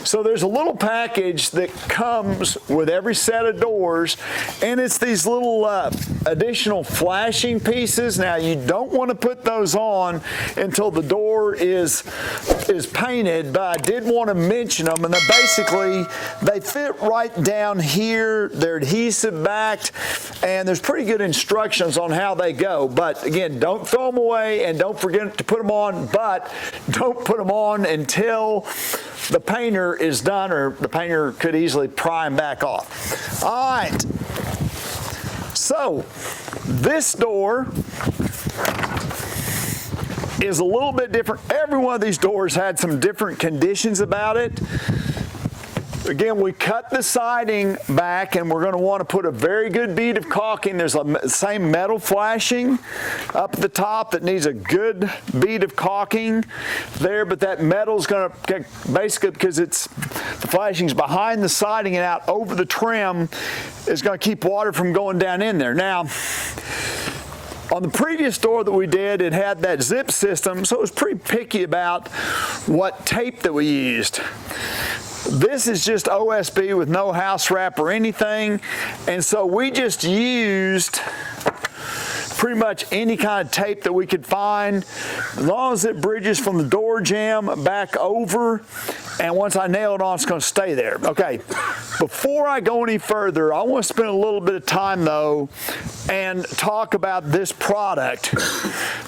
So there's a little package that comes with every set of doors, and it's these little additional flashing pieces. Now you don't want to put those on until the door is painted, but I did want to mention them, and they fit right down here. They're adhesive backed, and there's pretty good instructions on how they go. But again, don't throw them away and don't forget to put them on, but don't put them on until the painter is done, or the painter could easily prime back off. All right, so this door is a little bit different. Every one of these doors had some different conditions about it. Again, we cut the siding back, and we're going to want to put a very good bead of caulking. There's the same metal flashing up at the top that needs a good bead of caulking there, but that metal's going to, basically because the flashing's behind the siding and out over the trim, is going to keep water from going down in there. Now, on the previous door that we did, it had that zip system, so it was pretty picky about what tape that we used. This is just OSB with no house wrap or anything, and so we just used pretty much any kind of tape that we could find, as long as it bridges from the door jamb back over, and once I nail it on, it's going to stay there. Okay, before I go any further, I want to spend a little bit of time though and talk about this product.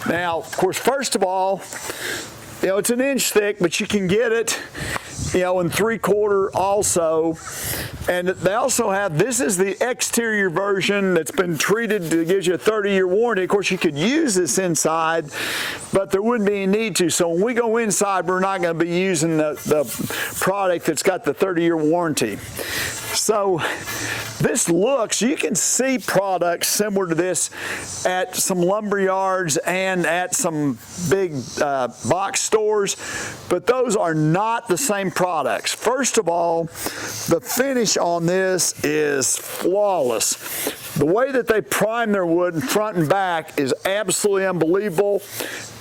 Now, of course, first of all, it's an inch thick, but you can get it in 3/4 also. And they also have, this is the exterior version that's been treated to give you a 30-year warranty. Of course, you could use this inside, but there wouldn't be any need to. So when we go inside, we're not going to be using the product that's got the 30-year warranty. So this looks, you can see products similar to this at some lumber yards and at some big box stores, but those are not the same products. First of all, the finish on this is flawless. The way that they prime their wood front and back is absolutely unbelievable,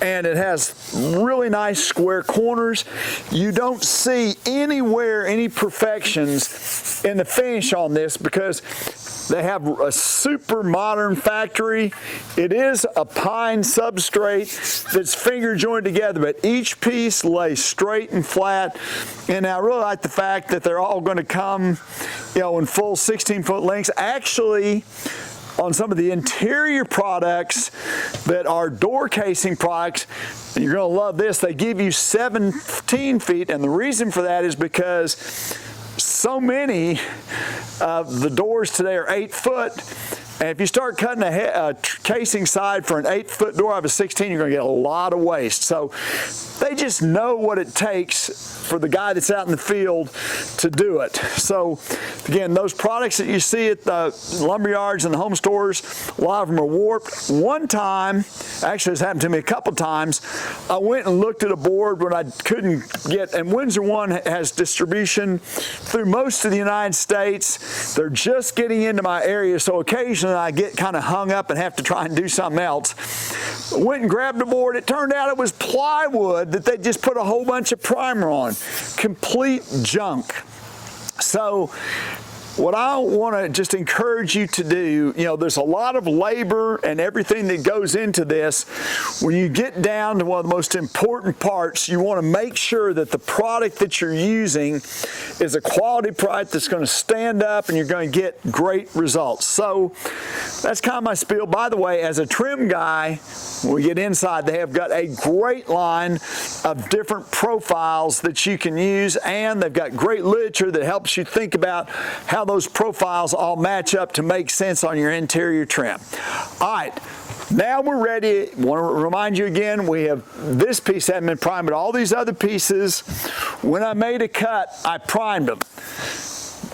and it has really nice square corners. You don't see anywhere any imperfections in the finish on this because they have a super modern factory. It is a pine substrate that's finger joined together, but each piece lays straight and flat. And I really like the fact that they're all going to come, in full 16-foot lengths. Actually, on some of the interior products that are door casing products, and you're going to love this, they give you 17 feet, and the reason for that is because so many of the doors today are 8 foot, and if you start cutting a casing side for an 8-foot door out of a 16, you're going to get a lot of waste. So they just know what it takes for the guy that's out in the field to do it. So again, those products that you see at the lumber yards and the home stores, a lot of them are warped. One time, actually it's happened to me a couple times, I went and looked at a board when I couldn't get, and Windsor One has distribution through most of the United States. They're just getting into my area, so occasionally I get kind of hung up and have to try and do something else. Went and grabbed a board. It turned out it was plywood that they just put a whole bunch of primer on. Complete junk. So what I want to just encourage you to do, there's a lot of labor and everything that goes into this. When you get down to one of the most important parts, you want to make sure that the product that you're using is a quality product that's going to stand up and you're going to get great results. So that's kind of my spiel. By the way, as a trim guy, when we get inside, they have got a great line of different profiles that you can use, and they've got great literature that helps you think about how those profiles all match up to make sense on your interior trim. All right, now we're ready. I want to remind you again, we have this piece hadn't been primed, but all these other pieces, when I made a cut, I primed them.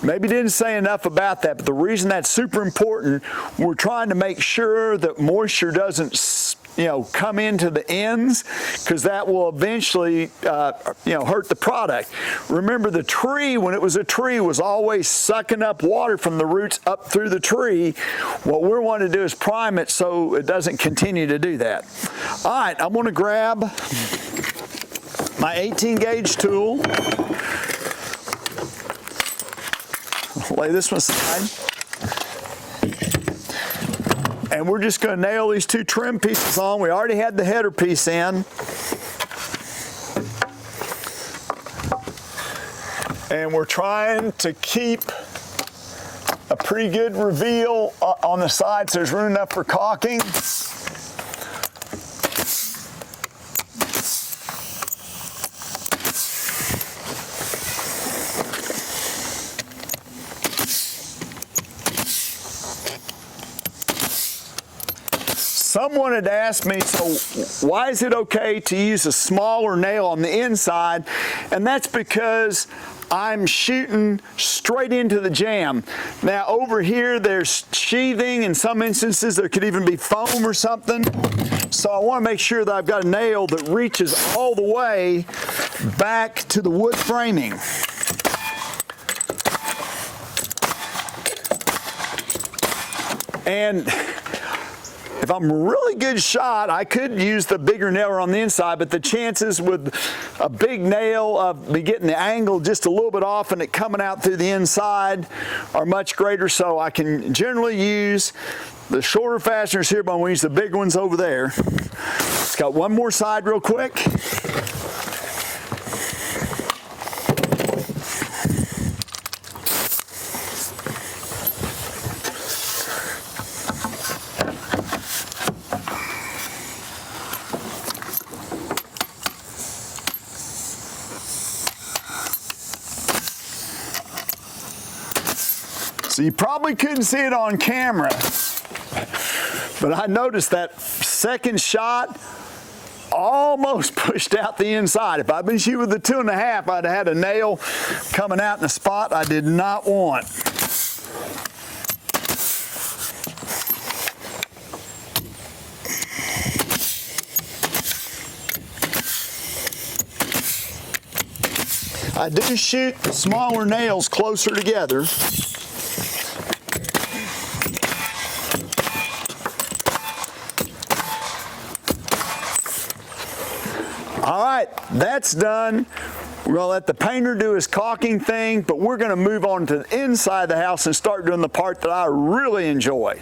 Maybe didn't say enough about that, but the reason that's super important, we're trying to make sure that moisture doesn't come into the ends, because that will eventually hurt the product. Remember, the tree, when it was a tree, was always sucking up water from the roots up through the tree. What we're wanting to do is prime it so it doesn't continue to do that. All right, I'm going to grab my 18 gauge tool. lay this one aside. And we're just going to nail these two trim pieces on. We already had the header piece in. And we're trying to keep a pretty good reveal on the sides so there's room enough for caulking. Someone had asked me, so why is it okay to use a smaller nail on the inside? And that's because I'm shooting straight into the jamb. Now over here there's sheathing, in some instances there could even be foam or something. So I want to make sure that I've got a nail that reaches all the way back to the wood framing. And if I'm a really good shot, I could use the bigger nail on the inside, but the chances with a big nail of me getting the angle just a little bit off and it coming out through the inside are much greater. So I can generally use the shorter fasteners here, but I'm going to use the big ones over there. It's got one more side real quick. So you probably couldn't see it on camera, but I noticed that second shot almost pushed out the inside. If I'd been shooting with the 2.5, I'd have had a nail coming out in a spot I did not want. I do shoot the smaller nails closer together. All right, that's done. We're going to let the painter do his caulking thing, but we're going to move on to the inside of the house and start doing the part that I really enjoy.